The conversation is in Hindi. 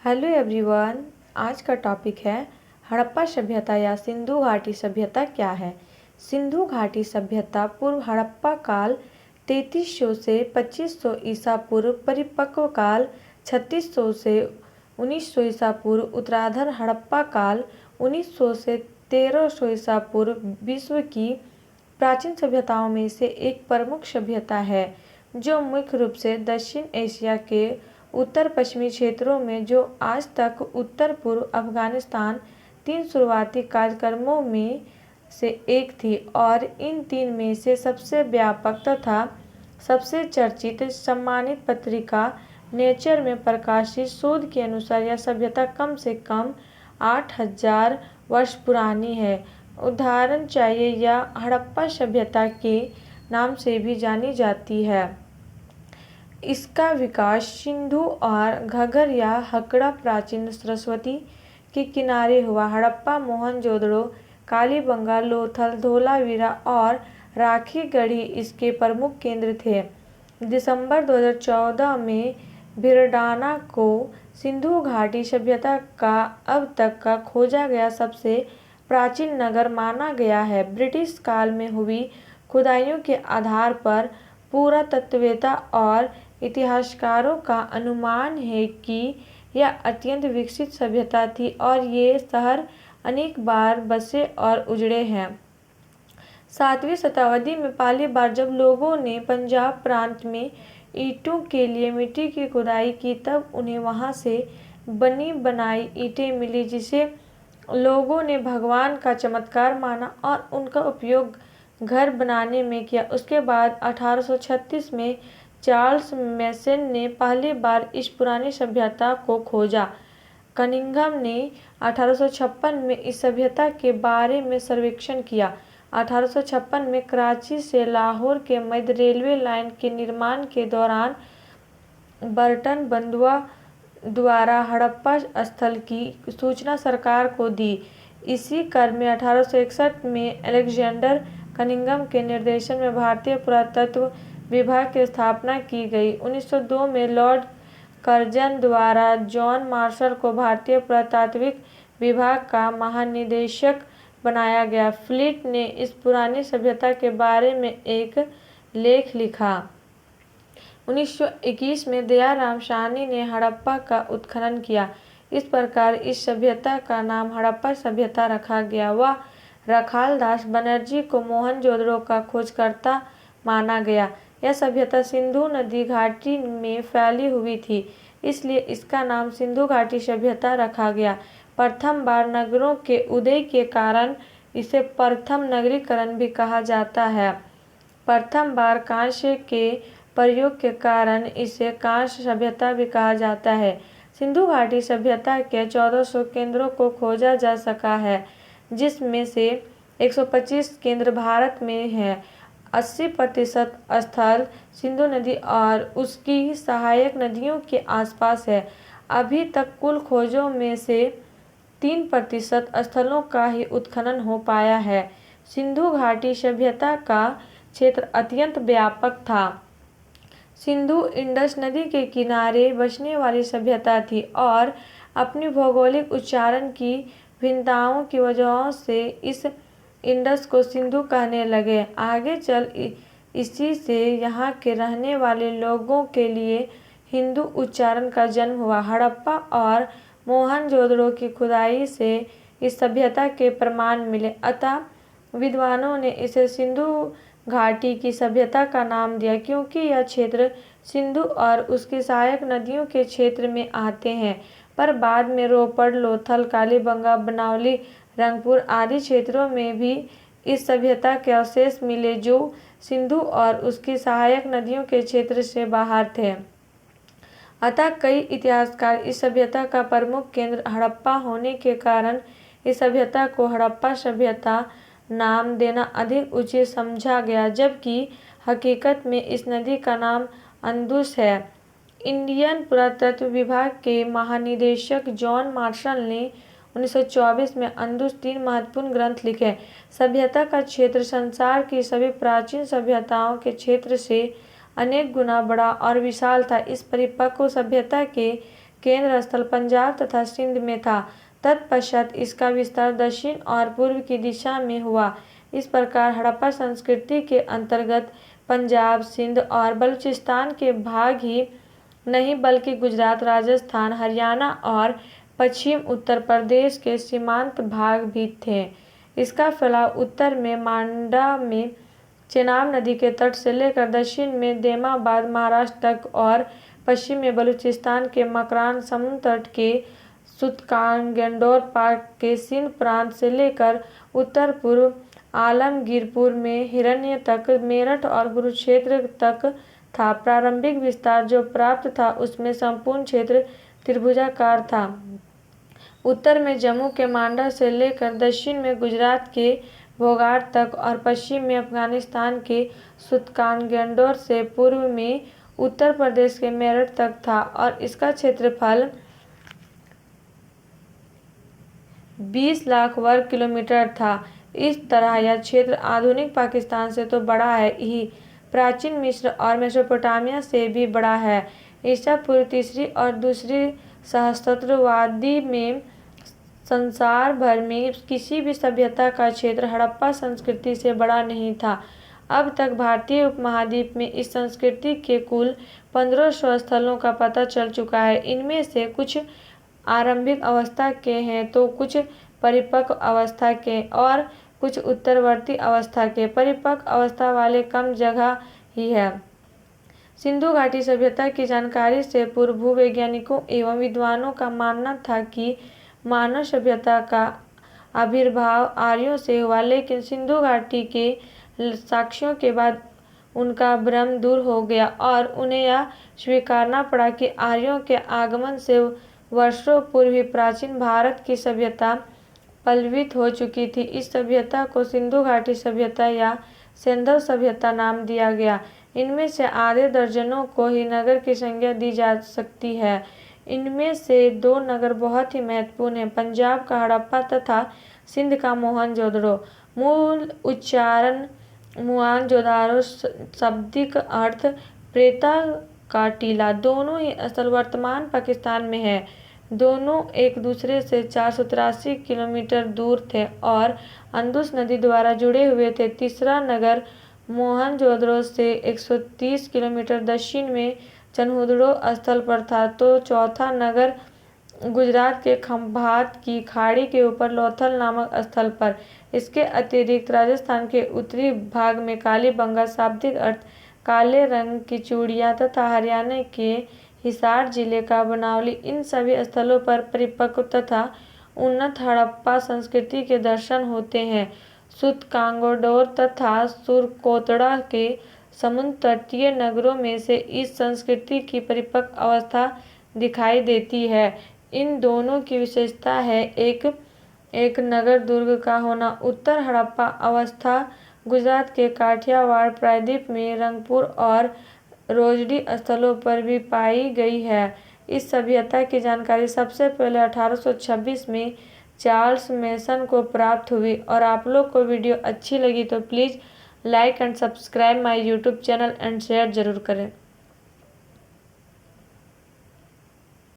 Hello everyone. आज का टॉपिक है हड़प्पा सभ्यता या सिंधु घाटी सभ्यता क्या है। सिंधु घाटी सभ्यता पूर्व हड़प्पा काल 3300 से 2500 ईसा पूर्व, परिपक्व काल 3600 से 1900 ईसा पूर्व, उत्तरार्ध हड़प्पा काल 1900 से 1300 ईसा पूर्व विश्व की प्राचीन सभ्यताओं में से एक प्रमुख सभ्यता है, जो मुख्य रूप से दक्षिण एशिया के उत्तर पश्चिमी क्षेत्रों में, जो आज तक उत्तर पूर्व अफगानिस्तान, 3 शुरुआती कार्यक्रमों में से एक थी और इन 3 में से सबसे व्यापक तथा सबसे चर्चित सम्मानित पत्रिका नेचर में प्रकाशित शोध के अनुसार यह सभ्यता कम से कम 8000 वर्ष पुरानी है। उदाहरण चाहिए, यह हड़प्पा सभ्यता के नाम से भी जानी जाती है। इसका विकास सिंधु और घग्गर या हकड़ा प्राचीन सरस्वती के किनारे हुआ। हड़प्पा, मोहनजोदड़ो, कालीबंगा, लोथल, धोलावीरा और राखीगढ़ी इसके प्रमुख केंद्र थे। दिसंबर 2014 में भिरडाना को सिंधु घाटी सभ्यता का अब तक का खोजा गया सबसे प्राचीन नगर माना गया है। ब्रिटिश काल में हुई खुदाइयों के आधार पर पुरातत्ववेत्ता और इतिहासकारों का अनुमान है कि यह अत्यंत विकसित सभ्यता थी और ये शहर अनेक बार बसे और उजड़े हैं। 7वीं शताब्दी में पहली बार जब लोगों ने पंजाब प्रांत में ईंटों के लिए मिट्टी की खुदाई की, तब उन्हें वहां से बनी बनाई ईंटें मिली, जिसे लोगों ने भगवान का चमत्कार माना और उनका उपयोग घर बनाने में किया। उसके बाद 1836 में चार्ल्स मैसन ने पहली बार इस पुरानी सभ्यता को खोजा। कनिंघम ने 1856 में इस सभ्यता के बारे में सर्वेक्षण किया। 1856 में कराची से लाहौर के मध्य रेलवे लाइन के निर्माण के दौरान बर्टन बंधुआ द्वारा हड़प्पा स्थल की सूचना सरकार को दी। इसी क्रम में 1861 में अलेक्जेंडर कनिंघम के निर्देशन में भारतीय पुरातत्व विभाग की स्थापना की गई। 1902 में लॉर्ड कर्जन द्वारा जॉन मार्शल को भारतीय पुरातात्विक विभाग का महानिदेशक बनाया गया। फ्लिंट ने इस पुरानी सभ्यता के बारे में एक लेख लिखा। 1921 में दयाराम साहनी ने हड़प्पा का उत्खनन किया। इस प्रकार इस सभ्यता का नाम हड़प्पा सभ्यता रखा गया। वह रखालदास बनर्जी को मोहनजोदड़ो का खोजकर्ता माना गया। यह सभ्यता सिंधु नदी घाटी में फैली हुई थी, इसलिए इसका नाम सिंधु घाटी सभ्यता रखा गया। प्रथम बार नगरों के उदय के कारण इसे प्रथम नगरीकरण भी कहा जाता है। प्रथम बार कांस्य के प्रयोग के कारण इसे कांस्य सभ्यता भी कहा जाता है। सिंधु घाटी सभ्यता के 1400 केंद्रों को खोजा जा सका है, जिसमें से 125 केंद्र भारत में हैं। 80% स्थल सिंधु नदी और उसकी सहायक नदियों के आसपास है। अभी तक कुल खोजों में से 3% स्थलों का ही उत्खनन हो पाया है। सिंधु घाटी सभ्यता का क्षेत्र अत्यंत व्यापक था। सिंधु इंडस नदी के किनारे बसने वाली सभ्यता थी और अपनी भौगोलिक उच्चारण की भिन्नताओं की वजह से इस इंडस को सिंधु कहने लगे। आगे चल इसी से यहाँ के रहने वाले लोगों के लिए हिंदू उच्चारण का जन्म हुआ। हड़प्पा और मोहनजोदड़ो की खुदाई से इस सभ्यता के प्रमाण मिले, अतः विद्वानों ने इसे सिंधु घाटी की सभ्यता का नाम दिया, क्योंकि यह क्षेत्र सिंधु और उसकी सहायक नदियों के क्षेत्र में आते हैं। पर बाद में रोपड़, लोथल, कालीबंगा, बनावली, रंगपुर आदि क्षेत्रों में भी इस सभ्यता के अवशेष मिले, जो सिंधु और उसकी सहायक नदियों के क्षेत्र से बाहर थे। अतः कई इतिहासकार इस सभ्यता का प्रमुख केंद्र हड़प्पा होने के कारण इस सभ्यता को हड़प्पा सभ्यता नाम देना अधिक उचित समझा गया, जबकि हकीकत में इस नदी का नाम अंदुस है। इंडियन पुरातत्व विभाग के महानिदेशक जॉन मार्शल ने 1924 में अंदुस 3 महत्वपूर्ण ग्रंथ लिखे। सभ्यता का क्षेत्र संसार की सभी प्राचीन सभ्यताओं के क्षेत्र से अनेक गुना बड़ा और विशाल था। इस परिपक्व सभ्यता के केंद्र स्थल पंजाब तथा सिंध में था। तत्पश्चात इसका विस्तार दक्षिण और पूर्व की दिशा में हुआ। इस प्रकार हड़प्पा संस्कृति के अंतर्गत पंजाब, सिंध और बलूचिस्तान के भाग ही नहीं बल्कि गुजरात, राजस्थान, हरियाणा और पश्चिम उत्तर प्रदेश के सीमांत भाग भी थे। इसका फैलाव उत्तर में मांडा में चेनाब नदी के तट से लेकर दक्षिण में देमाबाद, महाराष्ट्र तक और पश्चिम में बलूचिस्तान के मकरान, समुद्र तट के सुतकानगेंडोर पाक के सिंध प्रांत से लेकर उत्तर पूर्व आलमगीरपुर में हिरण्य तक, मेरठ और कुरुक्षेत्र तक था। प्रारंभिक विस्तार जो प्राप्त था उसमें संपूर्ण क्षेत्र त्रिभुजाकार था। उत्तर में जम्मू के मांडा से लेकर दक्षिण में गुजरात के भोगाड़ तक और पश्चिम में अफगानिस्तान के सुतकानगेंडोर से पूर्व में उत्तर प्रदेश के मेरठ तक था और इसका क्षेत्रफल 20 लाख वर्ग किलोमीटर था। इस तरह यह क्षेत्र आधुनिक पाकिस्तान से तो बड़ा है ही, प्राचीन मिस्र और मेसोपोटामिया से भी बड़ा है। ईसा पूर्व तीसरी और दूसरी सहस्त्राब्दी में संसार भर में किसी भी सभ्यता का क्षेत्र हड़प्पा संस्कृति से बड़ा नहीं था। अब तक भारतीय उपमहाद्वीप में इस संस्कृति के कुल 1500 स्थलों का पता चल चुका है। इनमें से कुछ आरंभिक अवस्था के हैं तो कुछ परिपक्व अवस्था के और कुछ उत्तरवर्ती अवस्था के। परिपक्व अवस्था वाले कम जगह ही है। सिंधु घाटी सभ्यता की जानकारी से पूर्व भूवैज्ञानिकों एवं विद्वानों का मानना था कि मानव सभ्यता का आविर्भाव आर्यों से हुआ, लेकिन सिंधु घाटी के साक्ष्यों के बाद उनका भ्रम दूर हो गया और उन्हें यह स्वीकारना पड़ा कि आर्यों के आगमन से वर्षों पूर्व ही प्राचीन भारत की सभ्यता पल्लवित हो चुकी थी। इस सभ्यता को सिंधु घाटी सभ्यता या सिंधु सभ्यता नाम दिया गया। इनमें से आधे दर्जनों को ही नगर की संज्ञा दी जा सकती है। इनमें से 2 नगर बहुत ही महत्वपूर्ण हैं, पंजाब का हड़प्पा तथा सिंध का मोहनजोदड़ो। मूल उच्चारण मोहनजोदारो, शाब्दिक अर्थ प्रेता का टीला। दोनों ही स्थल वर्तमान पाकिस्तान में है। दोनों एक दूसरे से 483 किलोमीटर दूर थे और अंदुस नदी द्वारा जुड़े हुए थे। तीसरा नगर मोहनजोदड़ो से 130 किलोमीटर दक्षिण में चन्हुदड़ो स्थल पर था, तो चौथा नगर गुजरात के खंभात की खाड़ी के ऊपर लोथल नामक स्थल पर। इसके अतिरिक्त राजस्थान के उत्तरी भाग में कालीबंगा, शाब्दिक अर्थ काले रंग की चूड़ियाँ, तथा हरियाणा के हिसार जिले का बनावली। इन सभी स्थलों पर परिपक्व तथा उन्नत हड़प्पा संस्कृति के दर्शन होते हैं। सुतकांगोडोर तथा सुरकोतड़ा के समुद्र तटीय नगरों में से इस संस्कृति की परिपक्व अवस्था दिखाई देती है। इन दोनों की विशेषता है एक नगर दुर्ग का होना। उत्तर हड़प्पा अवस्था गुजरात के काठियावाड़ प्रायद्वीप में रंगपुर और रोजडी स्थलों पर भी पाई गई है। इस सभ्यता की जानकारी सबसे पहले 1826 में चार्ल्स मेसन को प्राप्त हुई। और आप लोग को वीडियो अच्छी लगी तो please like and subscribe my YouTube channel and share ज़रूर करें।